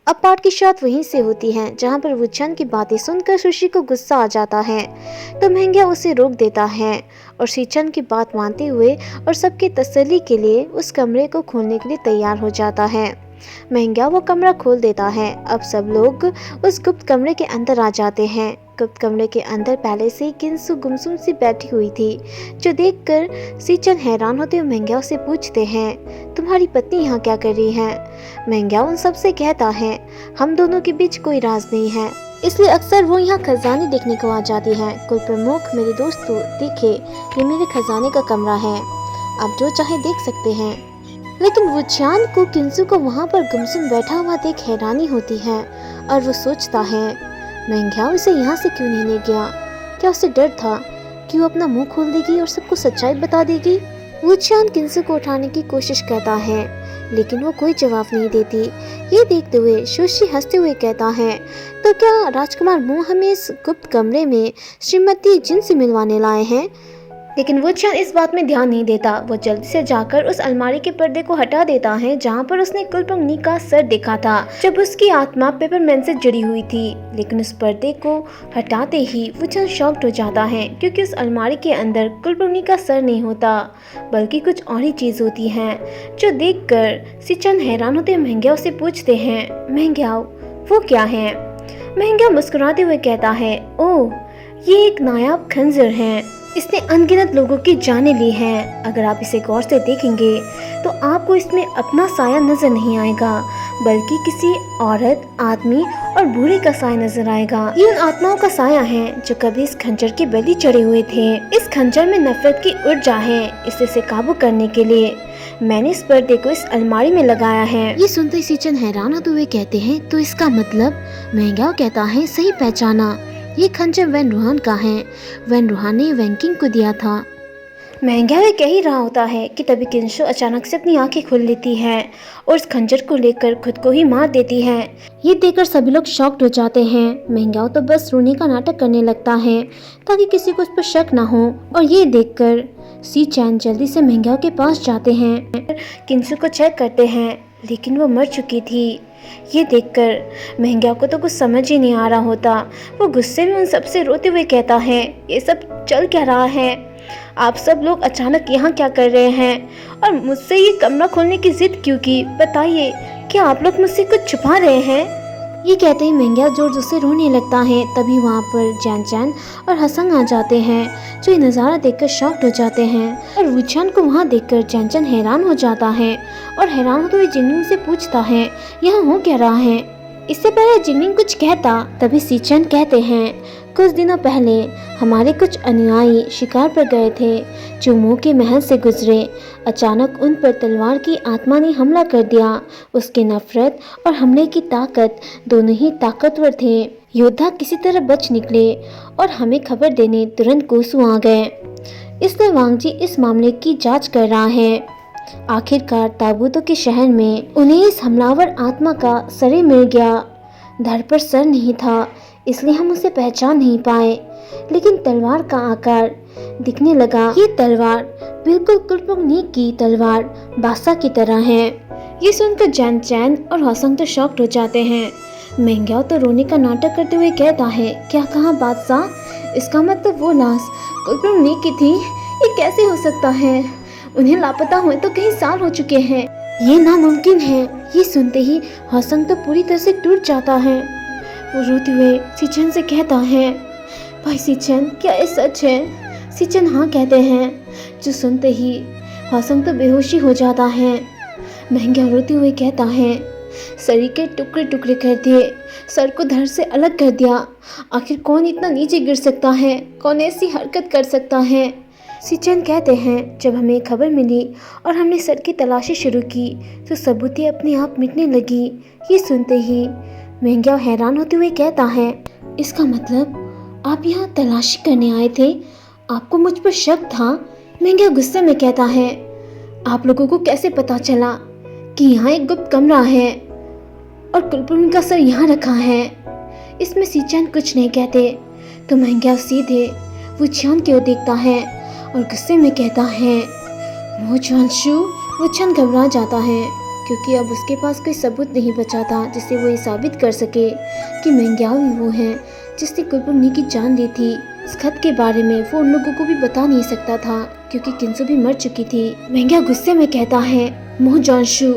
अब पाठ की शुरुआत वहीं से होती है जहाँ पर वुचन की बातें सुनकर सुशी को गुस्सा आ जाता है, तो महंगा उसे रोक देता है और सीचन की बात मानते हुए और सबकी तसल्ली के लिए उस कमरे को खोलने के लिए तैयार हो जाता है। महंगा वो कमरा खोल देता है। अब सब लोग उस गुप्त कमरे के अंदर आ जाते हैं। गुप्त कमरे के अंदर पहले से ही किंसु गुमसुम सी बैठी हुई थी, जो देखकर सीचन हैरान होते हुए महंगा से पूछते हैं, तुम्हारी पत्नी यहाँ क्या कर रही है? महंगा उन सब से कहता है, हम दोनों के बीच कोई राज नहीं है, इसलिए अक्सर वो यहाँ खजाने देखने को आ जाती है। कुल प्रमुख मेरे दोस्तों, देखे ये मेरे खजाने का कमरा है, आप जो चाहे देख सकते हैं। लेकिन वुचान को किंसु को वहाँ पर गुमसुम बैठा हुआ देख हैरानी होती है और वो सोचता है, महंगा उसे यहाँ से क्यों नहीं ले गया? क्या उसे डर था कि वो अपना मुंह खोल देगी और सबको सच्चाई बता देगी? वुचान किंसु को उठाने की कोशिश करता है, लेकिन वो कोई जवाब नहीं देती। ये देखते हुए सुशी हंसते हुए कहता है, तो क्या राजकुमार मु हमें इस गुप्त कमरे में श्रीमती जिन से मिलवाने लाए हैं? लेकिन वुचान इस बात में ध्यान नहीं देता। वो जल्दी से जाकर उस अलमारी के पर्दे को हटा देता है जहाँ पर उसने कुलप्रमुख का सर देखा था जब उसकी आत्मा पेपरमैन से जुड़ी हुई थी। लेकिन उस पर्दे को हटाते ही वुचान शॉक्ड हो जाता है, क्योंकि उस अलमारी के अंदर कुलप्रमुख का सर नहीं होता बल्कि कुछ और ही चीज होती है, जो देखकर सीचन हैरान होते महंगा से पूछते हैं, महंगा वो क्या है? महंगा मुस्कुराते हुए कहता है, ओह ये एक नायाब खंजर है, इसने अनगिनत लोगों की जानें ली हैं। अगर आप इसे गौर से देखेंगे तो आपको इसमें अपना साया नजर नहीं आएगा, बल्कि किसी औरत, आदमी और बूढ़े का साया नजर आएगा। ये उन आत्माओं का साया है जो कभी इस खंजर की बलि चढ़े हुए थे। इस खंजर में नफरत की ऊर्जा है, इसे काबू करने के लिए मैंने इस पर्दे को इस अलमारी में लगाया है। ये सुनते ही सीचन हैरान होते हुए कहते हैं, तो इसका मतलब? महंगा कहता है, सही पहचाना, ये खंजर वैन रूहान का है। वैन रूहान ने वैंकिंग को दिया था। महंगा कह ही रहा होता है कि तभी किंसु अचानक से अपनी आंखें खोल लेती है और उस खंजर को लेकर खुद को ही मार देती है। ये देखकर सभी लोग शॉक्ड हो जाते हैं। महंगा तो बस रोने का नाटक करने लगता है ताकि किसी को उस पर शक ना हो। और ये देखकर सीचन जल्दी से महंगा के पास जाते हैं, किंसु को चेक करते हैं, लेकिन वो मर चुकी थी। ये देखकर महंगा को तो कुछ समझ ही नहीं आ रहा होता। वो गुस्से में उन सबसे रोते हुए कहता है, ये सब चल क्या रहा है? आप सब लोग अचानक यहाँ क्या कर रहे हैं? और मुझसे ये कमरा खोलने की जिद क्यों की? बताइए, क्या आप लोग मुझसे कुछ छुपा रहे हैं? ये कहते ही महंगा जोर जोर से रोने लगता है। तभी वहाँ पर जैन और हसंग आ जाते हैं, जो ये नज़ारा देखकर शॉक्ड हो जाते हैं। और वुचान को वहाँ देखकर जैन हैरान हो जाता है और हैरान होते हुए जिनमिन से पूछता है, यहाँ हो क्या रहा है? इससे पहले जिनमिन कुछ कहता, तभी सीचन कहते हैं, कुछ दिनों पहले हमारे कुछ अनुयायी शिकार पर गए थे जो मुंह के महल से गुजरे। अचानक उन पर तलवार की आत्मा ने हमला कर दिया। उसकी नफरत और हमले की ताकत दोनों ही ताकतवर थे। योद्धा किसी तरह बच निकले और हमें खबर देने तुरंत कोसू आ गए। इसलिए वांगजी इस मामले की जांच कर रहा है। आखिरकार ताबूतों के शहर में उन्हें इस हमलावर आत्मा का सर मिल गया। धड़ पर सर नहीं था, इसलिए हम उसे पहचान नहीं पाए, लेकिन तलवार का आकार दिखने लगा। ये तलवार बिल्कुल कुलप्रमुख की तलवार बादशाह की तरह है। ये सुनकर जैन और हसंग तो शॉक्ड हो जाते हैं। महंगा तो रोने का नाटक करते हुए कहता है, क्या कहा बादशाह? इसका मतलब वो लाश कुलप्रमुख की थी? ये कैसे हो सकता है? उन्हें लापता हुए तो कई साल हो चुके हैं, ये नामुमकिन है। ये सुनते ही हसंग तो पूरी तरह से टूट जाता है। वो रोते हुए सीचन से कहता है, भाई सीचन, क्या ये सच है? सीचन हाँ कहते हैं, जो सुनते ही हसंग तो बेहोशी हो जाता है। महंगा रोते हुए कहता है, शरीर के टुकड़े टुकड़े कर दिए, सर को धड़ से अलग कर दिया। आखिर कौन इतना नीचे गिर सकता है? कौन ऐसी हरकत कर सकता है? सीचन कहते हैं, जब हमें खबर मिली और हमने सर की तलाशी शुरू की तो सबूतें अपने आप मिटने लगी। ये सुनते ही महंगा हैरान होते हुए कहता है, इसका मतलब आप यहाँ तलाशी करने आए थे? आपको मुझ पर शक था? महंगा गुस्से में कहता है, आप लोगों को कैसे पता चला कि यहाँ एक गुप्त कमरा है और कुलप्रमुख का सर यहाँ रखा है? इसमें सीचन कुछ नहीं कहते तो महंगा सीधे वुचान की ओर देखता है और गुस्से में कहता है, वुचान घबरा जाता है क्योंकि अब उसके पास कोई सबूत नहीं बचा था जिससे वो ये साबित कर सके कि मेंग्याओ ही वो है जिसने कुलपुर्णी की जान दी थी। इस खत के बारे में वो उन लोगों को भी बता नहीं सकता था क्योंकि किंसो भी मर चुकी थी। मेंग्या गुस्से में कहता है, मोह जॉनशु,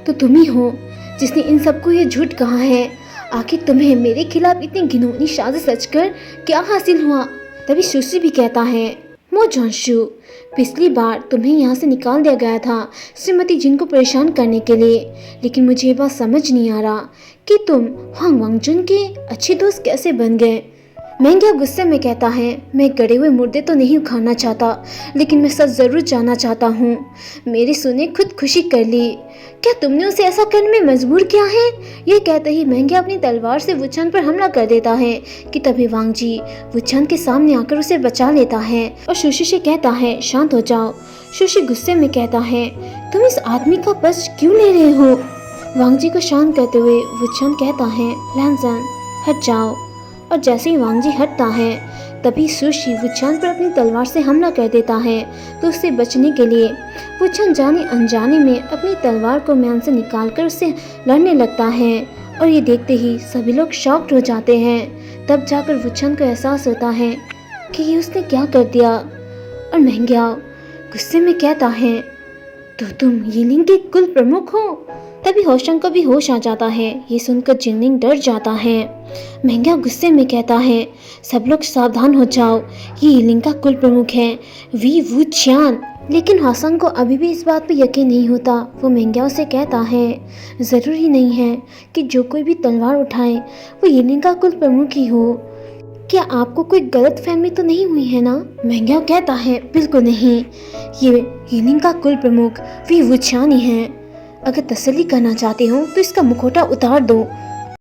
तो तुम ही हो जिसने इन सबको ये झूठ कहा है। आखिर तुम्हें मेरे खिलाफ इतनी घिनौनी साजिश रचकर क्या हासिल हुआ? तभी सुशी भी कहता है, मो जॉनशु, पिछली बार तुम्हें यहाँ से निकाल दिया गया था श्रीमती जिन को परेशान करने के लिए, लेकिन मुझे ये बात समझ नहीं आ रहा कि तुम हांग वांगजुन के अच्छे दोस्त कैसे बन गए। मेंग्या गुस्से में कहता है, मैं गड़े हुए मुर्दे तो नहीं उखाड़ना चाहता, लेकिन मैं सच जरूर जानना चाहता हूँ। मेरी सुने खुदकुशी कर ली, क्या तुमने उसे ऐसा करने में मजबूर किया है? ये कहते ही मेंग्या अपनी तलवार से वुचान पर हमला कर देता है कि तभी वांगजी वुचान के सामने आकर उसे बचा लेता है और सुशी से कहता है, शांत हो जाओ। सुशी गुस्से में कहता है, तुम इस आदमी का पक्ष क्यों ले रहे हो? वांगजी को शांत करते हुए वुचान कहता है, लैंसन हट जाओ। और जैसे ही वांगजी हटता है तभी सुशी वुचान पर अपनी तलवार से हमला कर देता है। तो उससे बचने के लिए वुचान जाने अनजाने में अपनी तलवार को म्यान से निकालकर उससे लड़ने लगता है और ये देखते ही सभी लोग शॉक्ड हो जाते हैं। तब जाकर वुचान को एहसास होता है कि ये उसने क्या कर दिया। और मेंग्या गुस्से में कहता है, तो तुम यिलिंग के कुल प्रमुख हो? तभी होशंग को भी होश आ जाता है। ये सुनकर जिनलिंग डर जाता है। मेंग्या गुस्से में कहता है, सब लोग सावधान हो जाओ, ये यिलिंग का कुल प्रमुख है, वी वुचान। लेकिन होशंग को अभी भी इस बात पर यकीन नहीं होता। वो मेंग्या से कहता है, जरूरी नहीं है कि जो कोई भी तलवार उठाए वो यिलिंग का कुल प्रमुख ही हो। क्या आपको कोई गलत फहमी तो नहीं हुई है ना? मेंग्या कहता है, बिल्कुल नहीं, ये यिलिंग का कुल प्रमुख वी वुचान ही है। अगर तसल्ली करना चाहते हो तो इसका मुखौटा उतार दो।